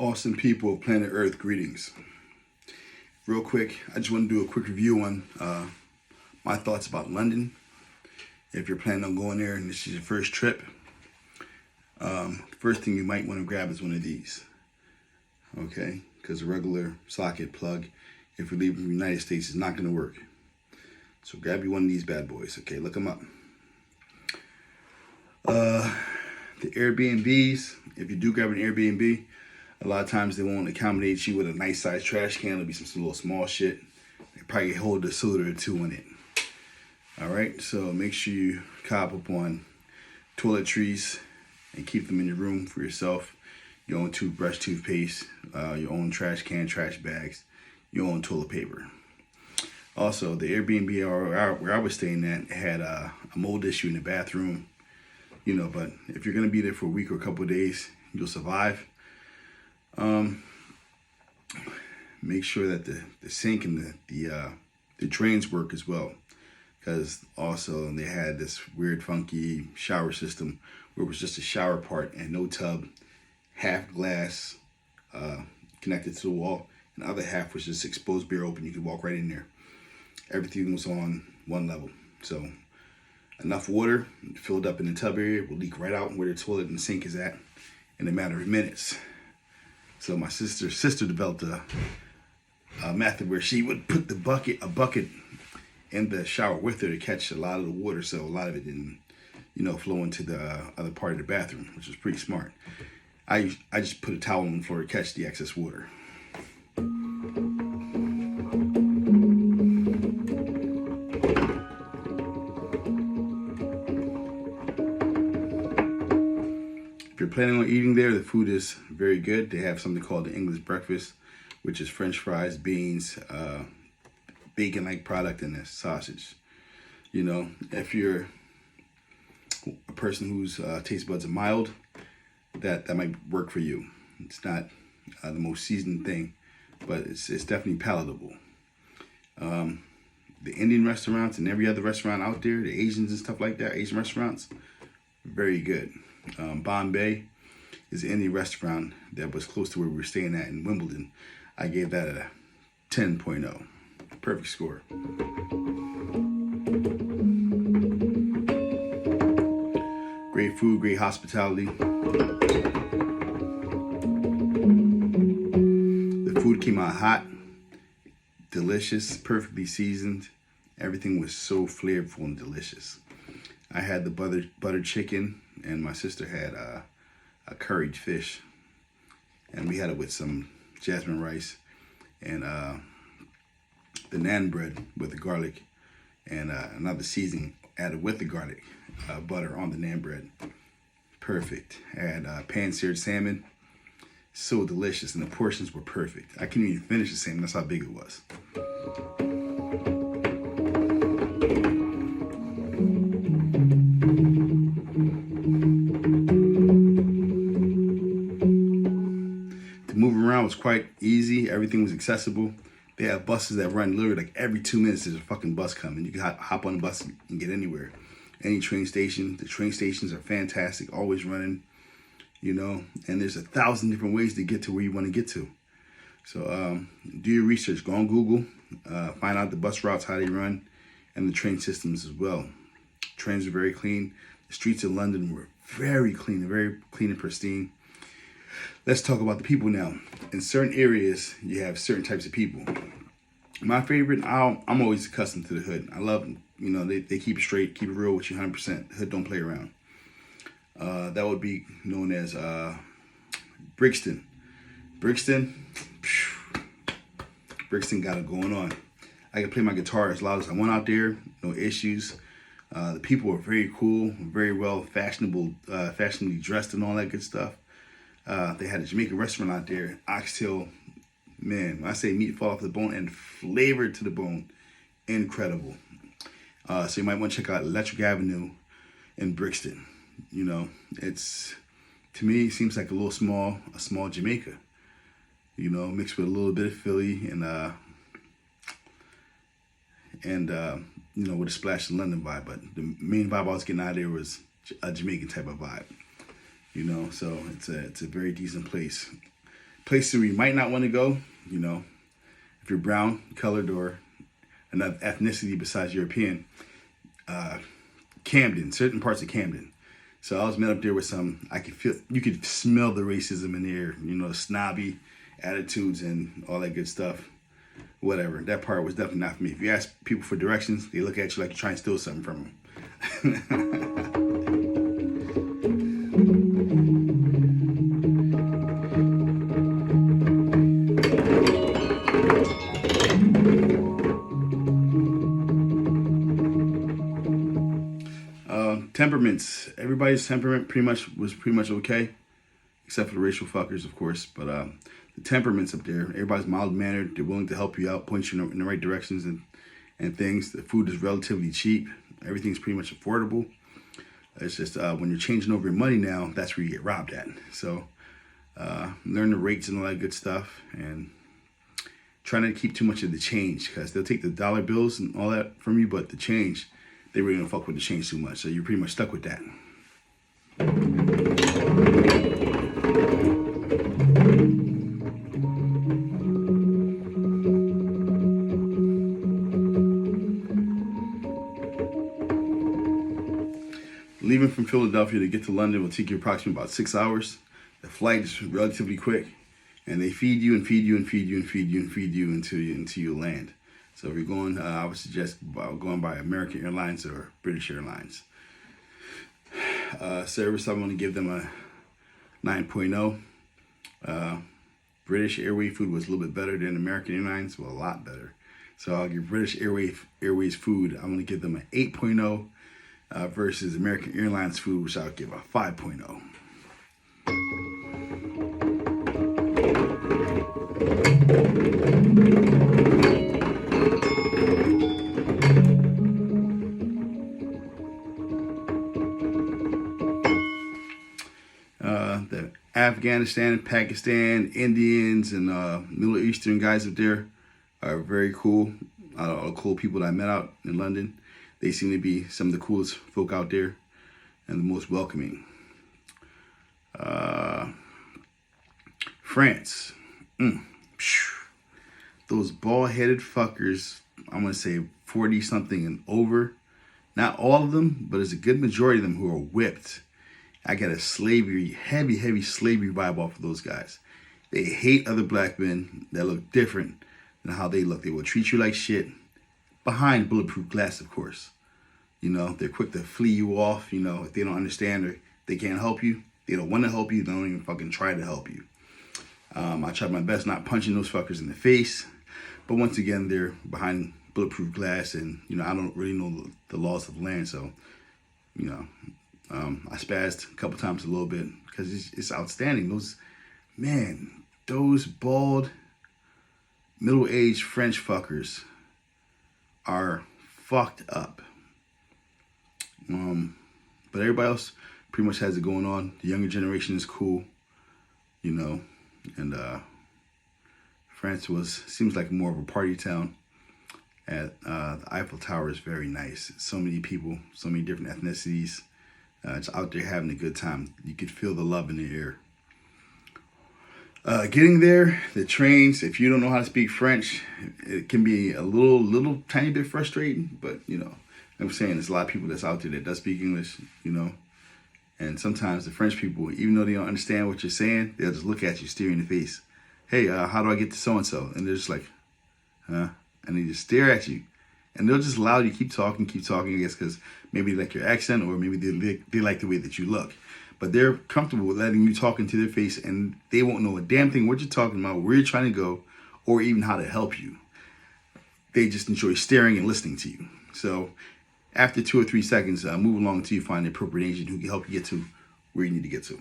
Awesome people of planet Earth, greetings. Real quick, I just want to do a quick review on my thoughts about London. If you're planning on going there and this is your first trip, first thing you might want to grab is one of these. Okay? Because a regular socket plug, if you're leaving from the United States, is not going to work. So grab you one of these bad boys. Okay, look them up. The Airbnbs, if you do grab an Airbnb, a lot of times they won't accommodate you with a nice size trash can. It'll be some little small shit. They probably hold a soda or two in it. All right, so make sure you cop up on toiletries and keep them in your room for yourself. Your own toothbrush, toothpaste, your own trash can, trash bags, your own toilet paper. Also, the Airbnb where I was staying at had a mold issue in the bathroom. You know, but if you're gonna be there for a week or a couple of days, you'll survive. Make sure that the sink and the drains work as well, because also they had this weird funky shower system where it was just a shower part and no tub, half glass connected to the wall, and the other half was just exposed bare open. You could walk right in there. Everything was on one level, so enough water filled up in the tub area will leak right out where the toilet and the sink is at in a matter of minutes. So my sister developed a method where she would put a bucket in the shower with her to catch a lot of the water, so a lot of it didn't, flow into the other part of the bathroom, which was pretty smart. I just put a towel on the floor to catch the excess water. If you're planning on eating there, the food is very good. They have something called the English breakfast, which is French fries, beans, bacon-like product, and a sausage. If you're a person whose taste buds are mild, that might work for you. It's not the most seasoned thing, but it's definitely palatable. The Indian restaurants and every other restaurant out there, the Asians and stuff like that, Asian restaurants, very good. Bombay is an Indian restaurant that was close to where we were staying at in Wimbledon. I gave that a 10.0. Perfect score. Great food, great hospitality. The food came out hot, delicious, perfectly seasoned. Everything was so flavorful and delicious. I had the butter chicken, and my sister had a curried fish, and we had it with some jasmine rice and the naan bread with the garlic and another seasoning added with the garlic butter on the naan bread. Perfect. I had pan-seared salmon, so delicious, and the portions were perfect. I couldn't even finish the salmon, that's how big it was. Moving around was quite easy. Everything was accessible. They have buses that run literally like every 2 minutes. There's a fucking bus coming. You can hop on the bus and get anywhere. Any train station. The train stations are fantastic, always running. And there's 1,000 different ways to get to where you want to get to. So do your research. Go on Google. Find out the bus routes, how they run, and the train systems as well. Trains are very clean. The streets of London were very clean and pristine. Let's talk about the people now. In certain areas, you have certain types of people. My favorite, I'm always accustomed to the hood. I love them. They keep it straight, keep it real with you 100%. The hood don't play around. That would be known as Brixton. Brixton got it going on. I can play my guitar as loud as I want out there, no issues. The people are very cool, very well fashionably dressed and all that good stuff. They had a Jamaican restaurant out there, oxtail. Man, when I say meat fall off the bone and flavored to the bone, incredible. So you might want to check out Electric Avenue in Brixton. It's, to me, it seems like a small Jamaica. Mixed with a little bit of Philly and with a splash of London vibe. But the main vibe I was getting out of there was a Jamaican type of vibe. So it's a very decent place. Places where you might not want to go, you know, if you're brown, colored, or another ethnicity besides European, Camden, certain parts of Camden. So I was met up there with some, you could smell the racism in the air, you know, snobby attitudes and all that good stuff. Whatever. That part was definitely not for me. If you ask people for directions, they look at you like you're trying to steal something from them. Temperaments. Everybody's temperament was pretty much okay, except for the racial fuckers, of course. But the temperaments up there, everybody's mild mannered. They're willing to help you out, point you in the right directions and things. The food is relatively cheap. Everything's pretty much affordable. It's just when you're changing over your money now, that's where you get robbed at. So learn the rates and all that good stuff, and try not to keep too much of the change, because they'll take the dollar bills and all that from you, but the change, they really don't fuck with the change too much. So you're pretty much stuck with that. Leaving from Philadelphia to get to London will take you approximately about 6 hours. The flight is relatively quick, and they feed you and feed you and feed you and feed you and feed you until you land. So if you're going, I would suggest going by American Airlines or British Airlines. Service, I'm going to give them a 9.0. British Airways food was a little bit better than American Airlines, well, a lot better. So I'll give British Airways food, I'm going to give them an 8.0 versus American Airlines food, which I'll give a 5.0. The Afghanistan, Pakistan, Indians, and Middle Eastern guys up there are very cool. All the cool people that I met out in London. They seem to be some of the coolest folk out there and the most welcoming. France. Those bald-headed fuckers, I'm going to say 40-something and over. Not all of them, but there's a good majority of them who are whipped. I got a heavy slavery vibe off of those guys. They hate other black men that look different than how they look. They will treat you like shit. Behind bulletproof glass, of course. You know, they're quick to flee you off. You know, if they don't understand or they can't help you, they don't want to help you, they don't even fucking try to help you. I tried my best not punching those fuckers in the face. But once again, they're behind bulletproof glass, and, you know, I don't really know the laws of the land. So, you know, I spazzed a couple times a little bit because it's outstanding. Those bald, middle-aged French fuckers are fucked up. But everybody else pretty much has it going on. The younger generation is cool, you know, and France seems like more of a party town. The Eiffel Tower is very nice. So many people, so many different ethnicities, just out there having a good time. You could feel the love in the air. Getting there, the trains, if you don't know how to speak French, it can be a little tiny bit frustrating, but, you know, I'm saying there's a lot of people that's out there that does speak English, you know, and sometimes the French people, even though they don't understand what you're saying, they'll just look at you, stare in the face. Hey, how do I get to so-and-so? And they're just like, huh? And they just stare at you. And they'll just allow you to keep talking, I guess, because maybe they like your accent, or maybe they like the way that you look. But they're comfortable with letting you talk into their face, and they won't know a damn thing what you're talking about, where you're trying to go, or even how to help you. They just enjoy staring and listening to you. So after 2 or 3 seconds, move along until you find the appropriate agent who can help you get to where you need to get to.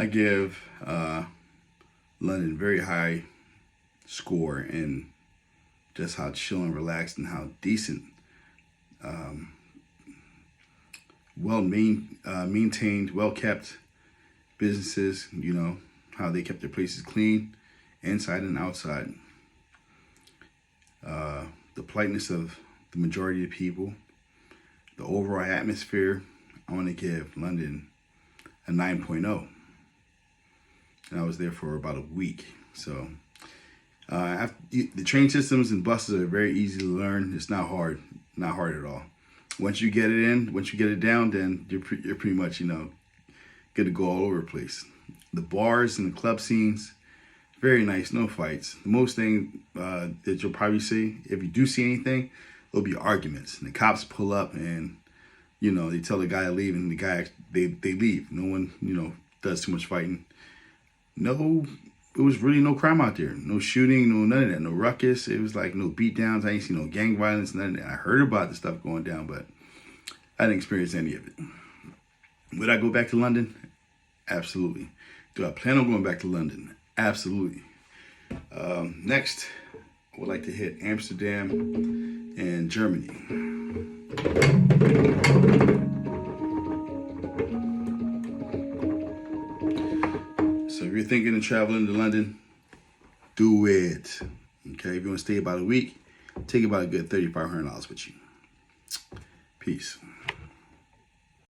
I give London very high score in just how chill and relaxed and how decent maintained, well kept businesses. You know how they kept their places clean, inside and outside. The politeness of the majority of the people, the overall atmosphere. I want to give London a 9.0. And I was there for about a week. So the train systems and buses are very easy to learn. It's not hard at all. Once you get it down, then you're pretty much, good to go all over the place. The bars and the club scenes, very nice, no fights. The most thing that you'll probably see, if you do see anything, there'll be arguments. And the cops pull up and, they tell the guy to leave, and the guy, they leave. No one, does too much fighting. No, it was really no crime out there. No shooting, no none of that. No ruckus. It was like no beat downs. I ain't seen no gang violence, none of that. I heard about the stuff going down, but I didn't experience any of it. Would I go back to London? Absolutely. Do I plan on going back to London? Absolutely. Next, I would like to hit Amsterdam and Germany. So if you're thinking of traveling to London, do it. Okay, if you want to stay about a week, take about a good $3,500 with you. Peace.